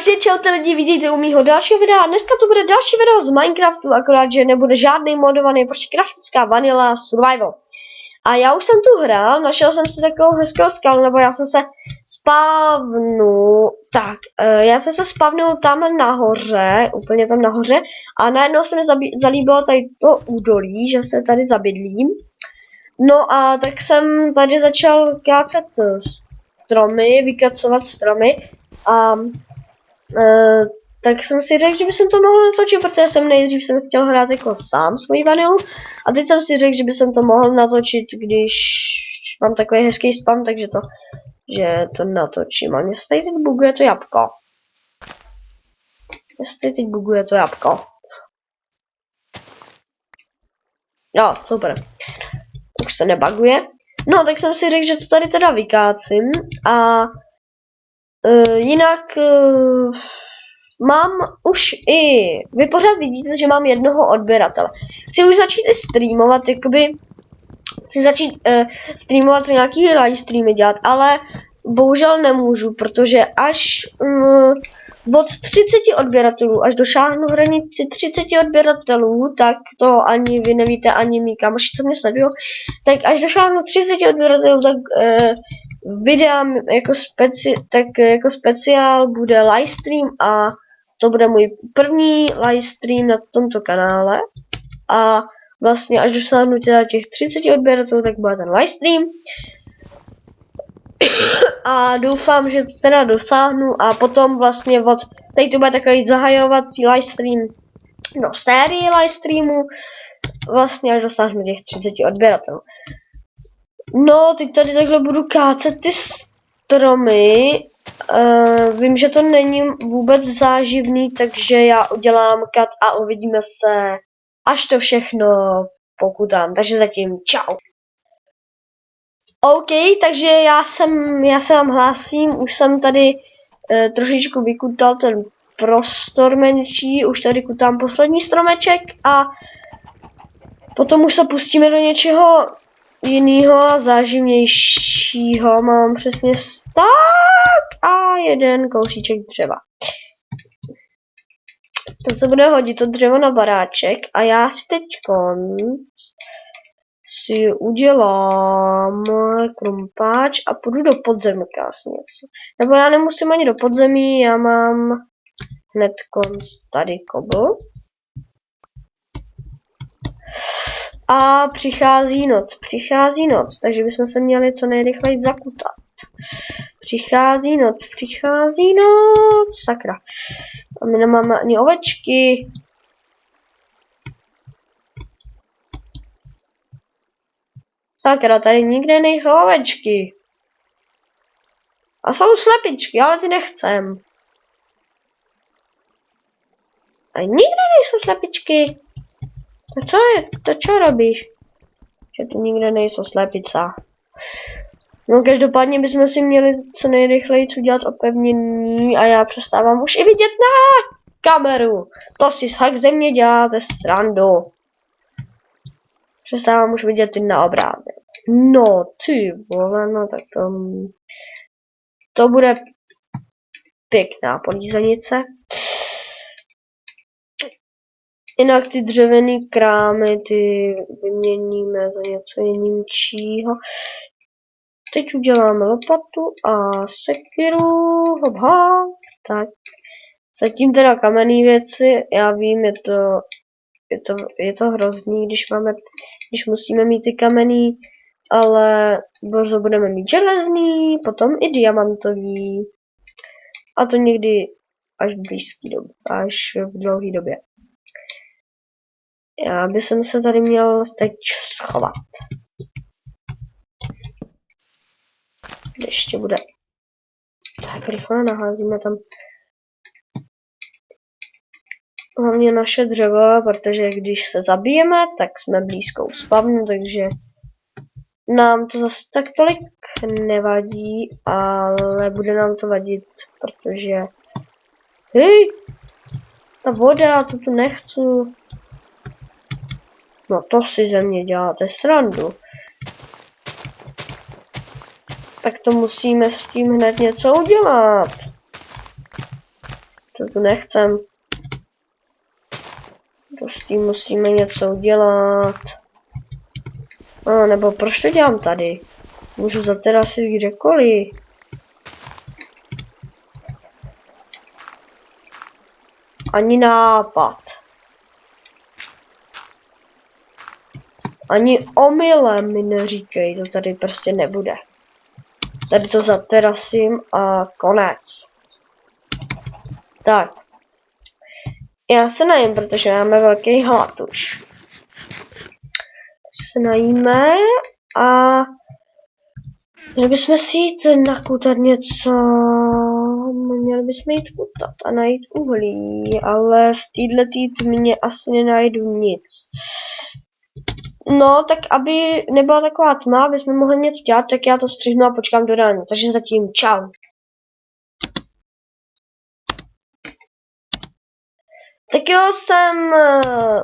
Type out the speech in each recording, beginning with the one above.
Takže čaute lidi, vidíte u mýho dalšího videa. Dneska to bude další video z Minecraftu, akorát, že nebude žádný modovaný, prostě kraftická vanilla survival. A já už jsem tu hrál, našel jsem si takovou hezkou skalu, nebo já jsem se spavnul, já jsem se spavnul tamhle nahoře, úplně tam nahoře, a najednou se mi zalíbilo tady to údolí, že se tady zabydlím. No a tak jsem tady začal kácet stromy, vykacovat stromy a tak jsem si řekl, že bych to mohl natočit, protože jsem nejdřív chtěl hrát jako sám svoji vanilu a teď jsem si řekl, že bych to mohl natočit, když mám takový hezký spam, takže to natočím. A mě se tady teď buguje to jabko. Jo, super. Už se nebaguje. No, tak jsem si řekl, že to tady teda vykácím a jinak mám už i, vy pořád vidíte, že mám jednoho odběratele. Chci už začít i streamovat, jakoby, chci začít streamovat nějaký live streamy dělat, ale bohužel nemůžu, protože až od 30 odběratelů, až došáhnu hranici 30 odběratelů, tak to ani vy nevíte, ani mý kamoši, co mě sledují, tak až došáhnu 30 odběratelů, tak videa jako speciál bude livestream a to bude můj první livestream na tomto kanále a vlastně až dosáhnu těch 30 odběratelů, tak bude ten livestream a doufám, že teda dosáhnu a potom vlastně tady to bude takový zahajovací livestream no série livestreamu vlastně až dosáhnu těch 30 odběratelů. No, teď tady takhle budu kácet ty stromy. Vím, že to není vůbec záživný, takže já udělám cut a uvidíme se, až to všechno pokutám. Takže zatím čau. OK, takže já se vám hlásím, už jsem tady trošičku vykutal ten prostor menší, už tady kutám poslední stromeček a potom už se pustíme do něčeho jiného a záživnějšího. Mám přesně tak a jeden kousíček dřeva. To se bude hodit to dřevo na baráček a já si teď udělám krumpáč a půjdu do podzemí krásně. Nebo já nemusím ani do podzemí, já mám hned tady kobl. A přichází noc, takže bychom se měli co nejrychleji zakutat. Přichází noc, sakra. A my nemáme ani ovečky. Sakra, tady nikde nejsou ovečky. A jsou slepičky, ale ty nechcem. A nikde nejsou slepičky. To čo robíš? Že tu nikde nejsou slepica. No každopádně bychom si měli co nejrychleji udělat opevnění a já přestávám už i vidět na kameru. To si hack ze mě děláte srandu. Přestávám už vidět i na obrázek. No ty vole, no tak to bude pěkná polízanice. Jinak ty dřevěný krámy, ty vyměníme za něco jinčího. Teď uděláme lopatu a sekiru, hopha. Tak, zatím teda kamenné věci, já vím, je to hrozný, když musíme mít ty kamenný, ale brzo budeme mít železný, potom i diamantový. A to někdy až v blízké době, až v dlouhé době. Já bych se tady měl teď schovat. Ještě bude. Tak rychle naházíme tam hlavně naše dřevo, protože když se zabijeme, tak jsme blízko spavnu, takže nám to zase tak tolik nevadí, ale bude nám to vadit, protože hej, ta voda, to tu nechci. No to si ze mě děláte srandu. Tak to musíme s tím hned něco udělat. To tu nechcem. Prostě musíme něco udělat. A nebo proč to dělám tady? Můžu zaterasit kdekoliv. Ani nápad. Ani omylem mi neříkej, to tady prostě nebude. Tady to zaterasím a konec. Tak. Já se najím, protože máme velký hlad už. Se najíme a měli bychom si jít nakutat něco. Měli bychom jít kutat a najít uhlí, ale v této tmě asi nenajdu nic. No, tak aby nebyla taková tma, aby jsme mohli něco dělat, tak já to střihnu a počkám do rána. Takže zatím čau. Tak jo, jsem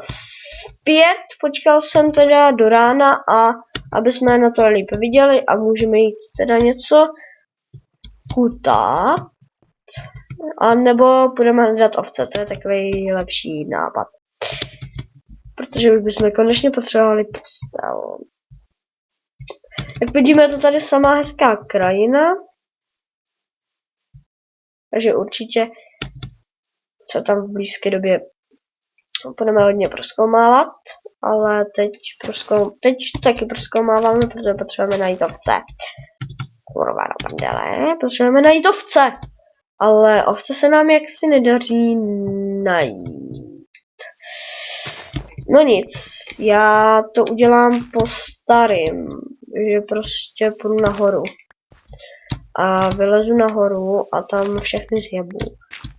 zpět, počkal jsem teda do rána a aby jsme na to líp viděli a můžeme jít teda něco kutat. A nebo budeme hledat ovce, to je takový lepší nápad. Protože už bychom konečně potřebovali postel. Jak vidíme, je to tady samá hezká krajina. Takže určitě co tam v blízké době budeme hodně prozkoumávat. Ale teď taky prozkoumáváme, protože potřebujeme najít ovce. Kurva na prdele, potřebujeme najít ovce. Ale ovce se nám jaksi nedaří najít. No nic, já to udělám po starým, že prostě půjdu nahoru. A vylezu nahoru a tam všechny zjebu.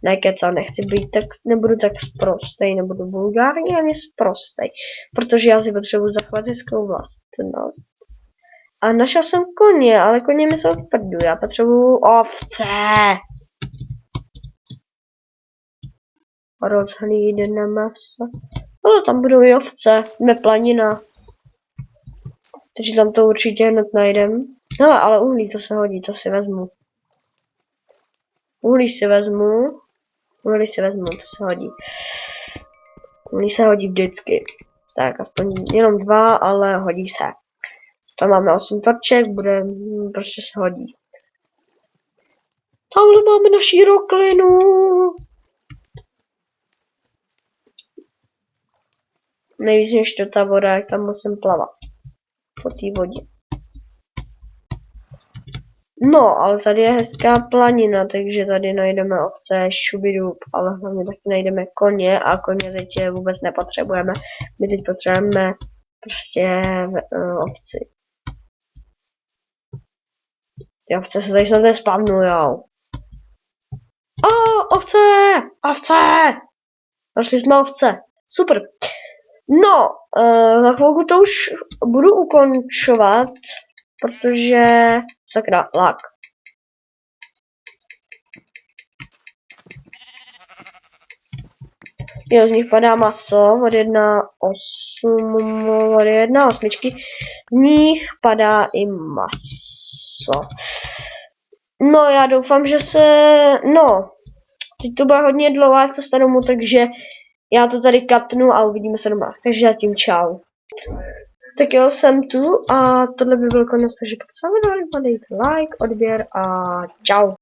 Nekeca, nechci být tak, nebudu tak sprostej, nebudu vulgární ani sprostej, protože já si potřebuji zachovat hezkou vlastnost. A našel jsem koně, ale koně mi jsou v prdu, já potřebuji ovce. Rozhlídne maso. No tam budou i ovce, jsme planina. Takže tam to určitě hned najdem. Hele, ale uhlí to se hodí, to si vezmu. Uhlí si vezmu, to se hodí. Uhlí se hodí vždycky. Tak, aspoň jenom 2, ale hodí se. Tam máme 8 torček, prostě se hodí. Tamhle máme naši roklinu. Nejvíc než to ta voda, jak tam musím plavat. Po té vodě. No, ale tady je hezká planina, takže tady najdeme ovce, šubidub, ale hlavně taky najdeme koně a koně teď vůbec nepotřebujeme. My teď potřebujeme prostě ovci. Ty ovce se tady snad nespavnujou. Ovce! Ovce! Našli jsme ovce. Super. No, na chvilku to už budu ukončovat, protože sakra, lag. Jo, z nich padá maso od 1.8, z nich padá i maso. No, já doufám, že teď to bude hodně dlouhá cesta domů, takže já to tady katnu a uvidíme se doma. Takže zatím čau. Tak jo, jsem tu a tohle by byl konec, takže pokud se vám líbilo, dejte like, odběr a čau.